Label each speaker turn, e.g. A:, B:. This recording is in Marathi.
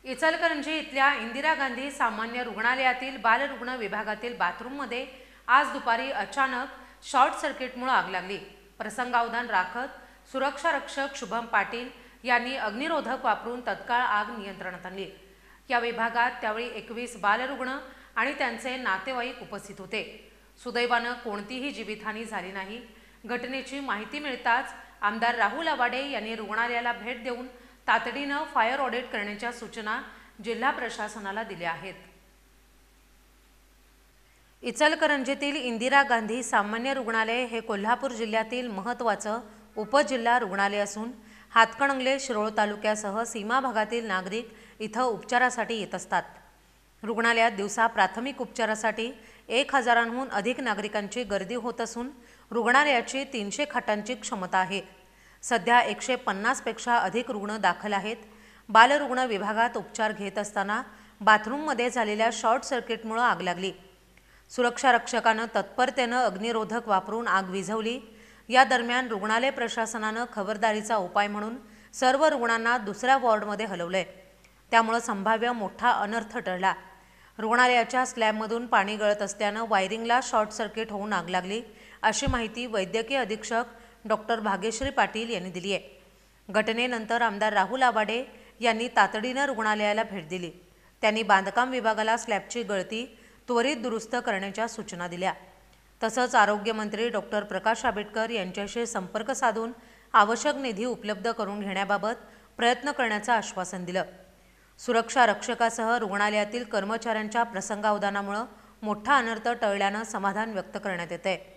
A: इचलकरंजी इथल्या इंदिरा गांधी सामान्य रुग्णालयातील बालरुग्ण विभागातील बाथरूममध्ये आज दुपारी अचानक शॉर्ट सर्किटमुळे आग लागली। प्रसंगावधान राखत सुरक्षा रक्षक शुभम पाटील यांनी अग्निरोधक वापरून तत्काळ आग नियंत्रणात आणली। या विभागात त्यावेळी 21 बालरुग्ण आणि त्यांचे नातेवाईक उपस्थित होते। सुदैवाने कोणतीही जीवितहानी झाली नाही। घटनेची माहिती मिळताच आमदार राहुल आवाडे यांनी रुग्णालयाला भेट देऊन तातडीने फायर ऑडिट करण्याच्या सूचना जिल्हा प्रशासनाला दिल्या आहेत। इचलकरंजीतील इंदिरा गांधी सामान्य रुग्णालय हे कोल्हापूर जिल्ह्यातील महत्त्वाचे उपजिल्हा रुग्णालय असून हातकणंगले शिरोळ तालुक्यासह सीमा भागातील नागरिक इथं उपचारासाठी येत असतात। रुग्णालयात दिवसा प्राथमिक उपचारासाठी 1000हून अधिक नागरिकांची गर्दी होत असून रुग्णालयाची 300 खाटांची क्षमता आहे। सध्या 150 पेक्षा अधिक रुग्ण दाखल आहेत। बालरुग्ण विभागात उपचार घेत असताना बाथरूममध्ये झालेल्या शॉर्ट सर्किटमुळे आग लागली। सुरक्षा रक्षकाने तत्परतेने अग्निरोधक वापरून आग विझवली। या दरम्यान रुग्णालय प्रशासनाने खबरदारीचा उपाय म्हणून सर्व रुग्णांना दुसऱ्या वॉर्डमध्ये हलवले। त्यामुळे संभाव्य मोठा अनर्थ टळला। रुग्णालयाच्या स्लॅबमधून पाणी गळत असल्याने वायरिंगला शॉर्ट सर्किट होऊन आग लागली, अशी माहिती वैद्यकीय अधीक्षक डॉक्टर भाग्यश्री पाटील यांनी दिली आहे। घटनेनंतर आमदार राहुल आवाडे यांनी तातडीने रुग्णालयाला भेट दिली। त्यांनी बांधकाम विभागाला स्लॅबची गळती त्वरित दुरुस्त करण्याच्या सूचना दिल्या। तसंच आरोग्यमंत्री डॉक्टर प्रकाश आंबेडकर यांच्याशी संपर्क साधून आवश्यक निधी उपलब्ध करून घेण्याबाबत प्रयत्न करण्याचं आश्वासन दिलं। सुरक्षा रक्षकासह रुग्णालयातील कर्मचाऱ्यांच्या प्रसंगावधानामुळे मोठा अनर्थ टळल्याने समाधान व्यक्त करण्यात येते।